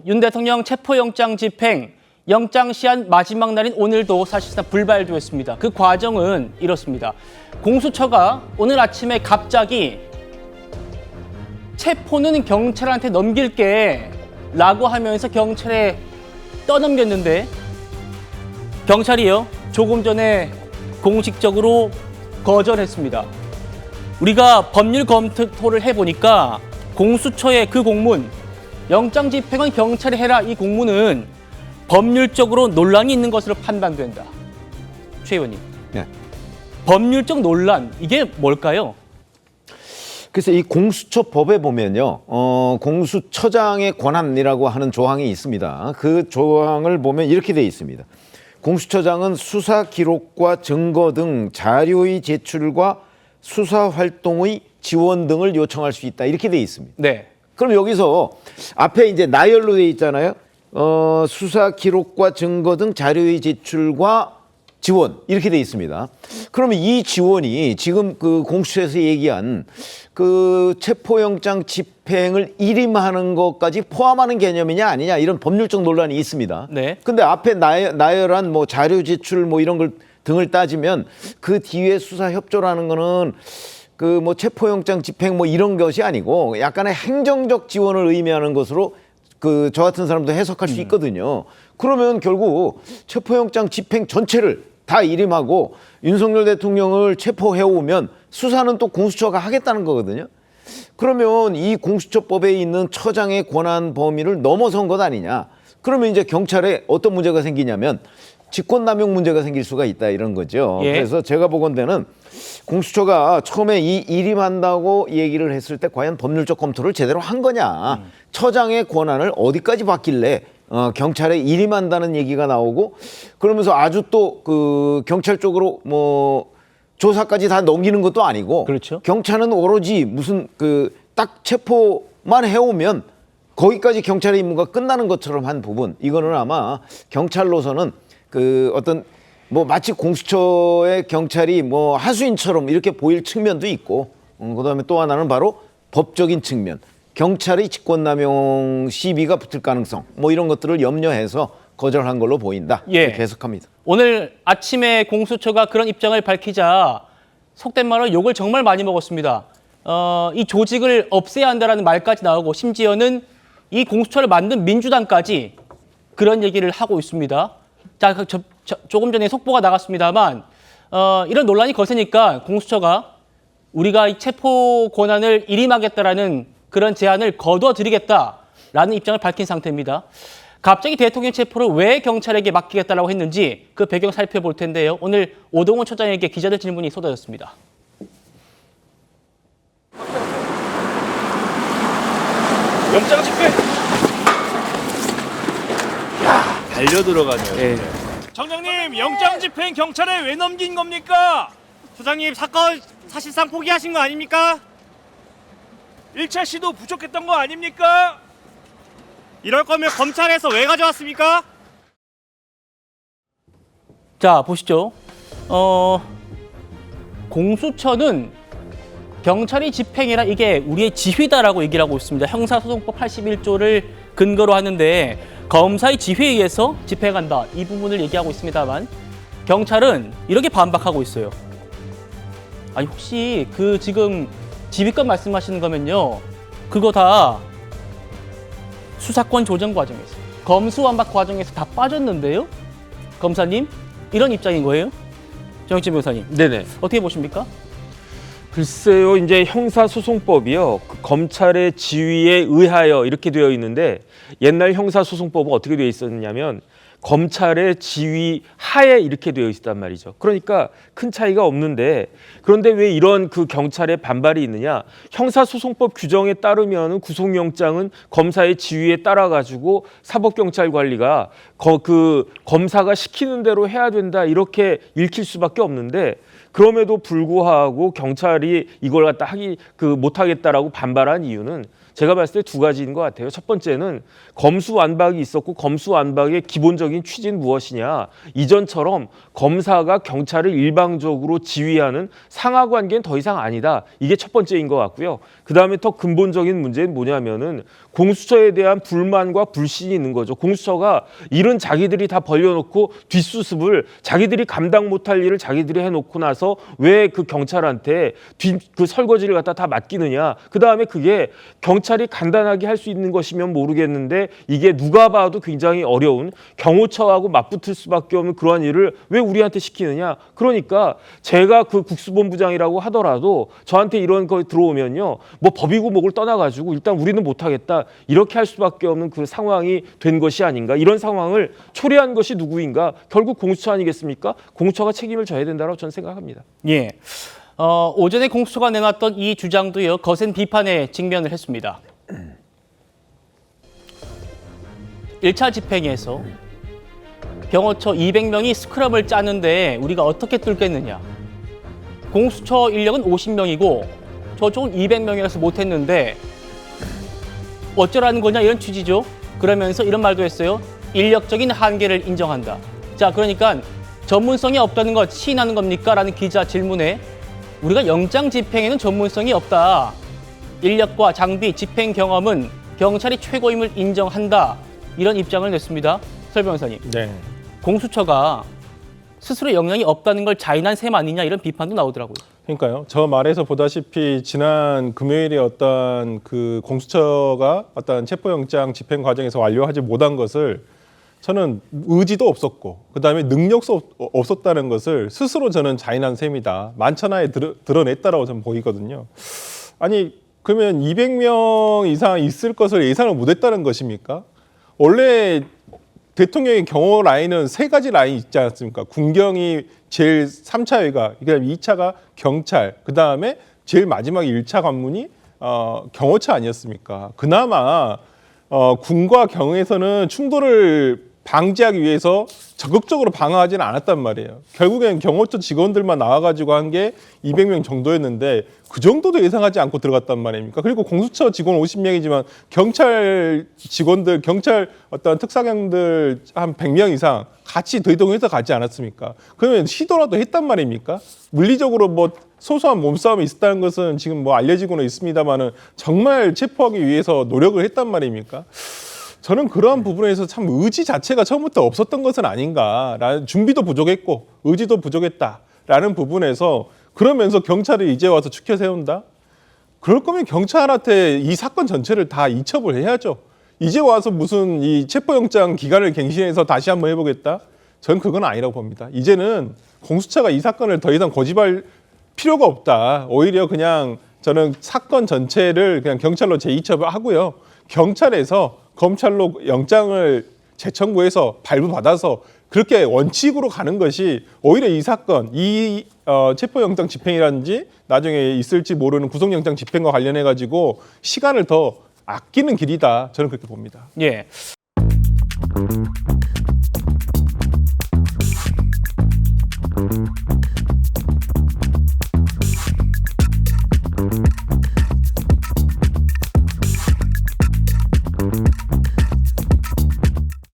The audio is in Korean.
윤 대통령 체포영장 집행, 영장 시한 마지막 날인 오늘도 사실상 불발되었습니다. 그 과정은 이렇습니다. 공수처가 오늘 아침에 갑자기 체포는 경찰한테 넘길게 라고 하면서 경찰에 떠넘겼는데 경찰이요, 조금 전에 공식적으로 거절했습니다. 우리가 법률 검토를 해보니까 공수처의 그 공문, 영장 집행은 경찰이 해라, 이 공문은 법률적으로 논란이 있는 것으로 판단된다. 최 의원님. 네. 법률적 논란, 이게 뭘까요? 그래서 이 공수처법에 보면요, 공수처장의 권한이라고 하는 조항이 있습니다. 그 조항을 보면 이렇게 돼 있습니다. 공수처장은 수사 기록과 증거 등 자료의 제출과 수사 활동의 지원 등을 요청할 수 있다, 이렇게 돼 있습니다. 네. 그럼 여기서 앞에 이제 나열로 돼 있잖아요. 수사 기록과 증거 등 자료의 제출과 지원, 이렇게 돼 있습니다. 그러면 이 지원이 지금 그 공수처에서 얘기한 그 체포영장 집행을 일임하는 것까지 포함하는 개념이냐 아니냐, 이런 법률적 논란이 있습니다. 네. 근데 앞에 나열한 뭐 자료 제출 뭐 이런 걸 등을 따지면 그 뒤에 수사 협조라는 거는 그 뭐 체포영장 집행 뭐 이런 것이 아니고 약간의 행정적 지원을 의미하는 것으로 그 저 같은 사람도 해석할 수 있거든요. 그러면 결국 체포영장 집행 전체를 다 일임하고 윤석열 대통령을 체포해 오면 수사는 또 공수처가 하겠다는 거거든요. 그러면 이 공수처법에 있는 처장의 권한 범위를 넘어선 것 아니냐. 그러면 이제 경찰에 어떤 문제가 생기냐면 직권남용 문제가 생길 수가 있다, 이런 거죠. 예. 그래서 제가 보건대는 공수처가 처음에 이 일임한다고 얘기를 했을 때 과연 법률적 검토를 제대로 한 거냐. 처장의 권한을 어디까지 받길래 경찰에 일임한다는 얘기가 나오고, 그러면서 아주 또 그 경찰 쪽으로 뭐 조사까지 다 넘기는 것도 아니고, 그렇죠. 경찰은 오로지 무슨 그 딱 체포만 해오면 거기까지 경찰의 임무가 끝나는 것처럼 한 부분, 이거는 아마 경찰로서는 그 어떤 뭐 마치 공수처의 경찰이 뭐 하수인처럼 이렇게 보일 측면도 있고, 그다음에 또 하나는 바로 법적인 측면, 경찰의 직권남용 시비가 붙을 가능성, 뭐 이런 것들을 염려해서 거절한 걸로 보인다. 예. 이렇게 해석합니다. 오늘 아침에 공수처가 그런 입장을 밝히자 속된 말로 욕을 정말 많이 먹었습니다. 이 조직을 없애야 한다라는 말까지 나오고, 심지어는 이 공수처를 만든 민주당까지 그런 얘기를 하고 있습니다. 자, 조금 전에 속보가 나갔습니다만 이런 논란이 거세니까 공수처가 우리가 이 체포 권한을 일임하겠다라는 그런 제안을 거둬들이겠다라는 입장을 밝힌 상태입니다. 갑자기 대통령 체포를 왜 경찰에게 맡기겠다라고 했는지 그 배경 살펴볼 텐데요. 오늘 오동훈 처장에게 기자들 질문이 쏟아졌습니다. 영장 집행. 달려 들어가네요. 네. 정장님, 영장 집행 경찰에 왜 넘긴 겁니까? 소장님, 사건 사실상 포기하신 거 아닙니까? 1차 시도 부족했던 거 아닙니까? 이럴 거면 검찰에서 왜 가져왔습니까? 자, 보시죠. 공수처는 경찰이 집행해라, 이게 우리의 지휘다라고 얘기를 하고 있습니다. 형사소송법 81조를 근거로 하는데 검사의 지휘에 의해서 집행한다, 이 부분을 얘기하고 있습니다만 경찰은 이렇게 반박하고 있어요. 아니, 혹시 그 지금 지휘권 말씀하시는 거면요, 그거 다 수사권 조정 과정에서, 검수완박 과정에서 다 빠졌는데요? 검사님, 이런 입장인 거예요? 정혁진 변호사님. 네네. 어떻게 보십니까? 글쎄요, 이제 형사소송법이요, 그 검찰의 지휘에 의하여 이렇게 되어 있는데, 옛날 형사소송법은 어떻게 되어 있었냐면 검찰의 지휘 하에 이렇게 되어 있단 말이죠. 그러니까 큰 차이가 없는데, 그런데 왜 이런 그 경찰의 반발이 있느냐? 형사소송법 규정에 따르면 구속영장은 검사의 지휘에 따라 가지고 사법경찰관리가 그 검사가 시키는 대로 해야 된다, 이렇게 읽힐 수밖에 없는데, 그럼에도 불구하고 경찰이 이걸 갖다 못 하겠다라고 반발한 이유는 제가 봤을 때 두 가지인 것 같아요. 첫 번째는 검수완박이 있었고 검수완박의 기본적인 취지는 무엇이냐. 이전처럼 검사가 경찰을 일방적으로 지휘하는 상하관계는 더 이상 아니다. 이게 첫 번째인 것 같고요. 그다음에 더 근본적인 문제는 뭐냐면은 공수처에 대한 불만과 불신이 있는 거죠. 공수처가 일은 자기들이 다 벌려놓고 뒷수습을 자기들이 감당 못할 일을 자기들이 해놓고 나서 왜 그 경찰한테 그 설거지를 갖다 다 맡기느냐. 그다음에 그게 경찰이 간단하게 할 수 있는 것이면 모르겠는데 이게 누가 봐도 굉장히 어려운 경호처하고 맞붙을 수밖에 없는 그러한 일을 왜 우리한테 시키느냐. 그러니까 제가 그 국수본부장이라고 하더라도 저한테 이런 거 들어오면요. 뭐 법이고 뭐를 떠나가지고 일단 우리는 못하겠다. 이렇게 할 수밖에 없는 그 상황이 된 것이 아닌가. 이런 상황을 초래한 것이 누구인가. 결국 공수처 아니겠습니까? 공수처가 책임을 져야 된다고 저는 생각합니다. 예. 오전에 공수처가 내놨던 이 주장도요, 거센 비판에 직면을 했습니다. 1차 집행에서 경호처 200명이 스크럼을 짜는데 우리가 어떻게 뚫겠느냐. 공수처 인력은 50명이고 저쪽은 200명이라서 못했는데 어쩌라는 거냐 이런 취지죠. 그러면서 이런 말도 했어요. 인력적인 한계를 인정한다. 자, 그러니까 전문성이 없다는 것 시인하는 겁니까? 라는 기자 질문에 우리가 영장 집행에는 전문성이 없다. 인력과 장비, 집행 경험은 경찰이 최고임을 인정한다. 이런 입장을 냈습니다. 설 변호사님. 네. 공수처가 스스로 역량이 없다는 걸 자인한 셈 아니냐 이런 비판도 나오더라고요. 그러니까요. 저 말에서 보다시피 지난 금요일에 어떤 그 공수처가 어떤 체포영장 집행 과정에서 완료하지 못한 것을 저는 의지도 없었고 그다음에 능력도 없었다는 것을 스스로 저는 자인한 셈이다. 만천하에 드러냈다라고 저는 보이거든요. 아니 그러면 200명 이상 있을 것을 예상을 못했다는 것입니까? 원래 대통령의 경호 라인은 세 가지 라인이 있지 않습니까? 군경이 제일 3차 외곽, 그다음에 2차가 경찰, 그다음에 제일 마지막 1차 관문이 경호처 아니었습니까? 그나마 군과 경에서는 충돌을 방지하기 위해서 적극적으로 방어하지는 않았단 말이에요. 결국엔 경호처 직원들만 나와가지고 한 게 200명 정도였는데 그 정도도 예상하지 않고 들어갔단 말입니까? 그리고 공수처 직원 50명이지만 경찰 직원들, 경찰 어떤 특사경들 한 100명 이상 같이 대동해서 가지 않았습니까? 그러면 시도라도 했단 말입니까? 물리적으로 뭐 소소한 몸싸움이 있었다는 것은 지금 뭐 알려지고는 있습니다만은 정말 체포하기 위해서 노력을 했단 말입니까? 저는 그러한 부분에서 참 의지 자체가 처음부터 없었던 것은 아닌가라는 준비도 부족했고 의지도 부족했다라는 부분에서 그러면서 경찰을 이제 와서 추켜 세운다? 그럴 거면 경찰한테 이 사건 전체를 다 이첩을 해야죠. 이제 와서 무슨 이 체포영장 기간을 갱신해서 다시 한번 해보겠다? 저는 그건 아니라고 봅니다. 이제는 공수처가 이 사건을 더 이상 고집할 필요가 없다. 오히려 그냥 저는 사건 전체를 그냥 경찰로 재이첩을 하고요. 경찰에서 검찰로 영장을 재청구해서 발부받아서 그렇게 원칙으로 가는 것이 오히려 이 사건, 이 체포영장 집행이라든지 나중에 있을지 모르는 구속영장 집행과 관련해 가지고 시간을 더 아끼는 길이다. 저는 그렇게 봅니다. 예.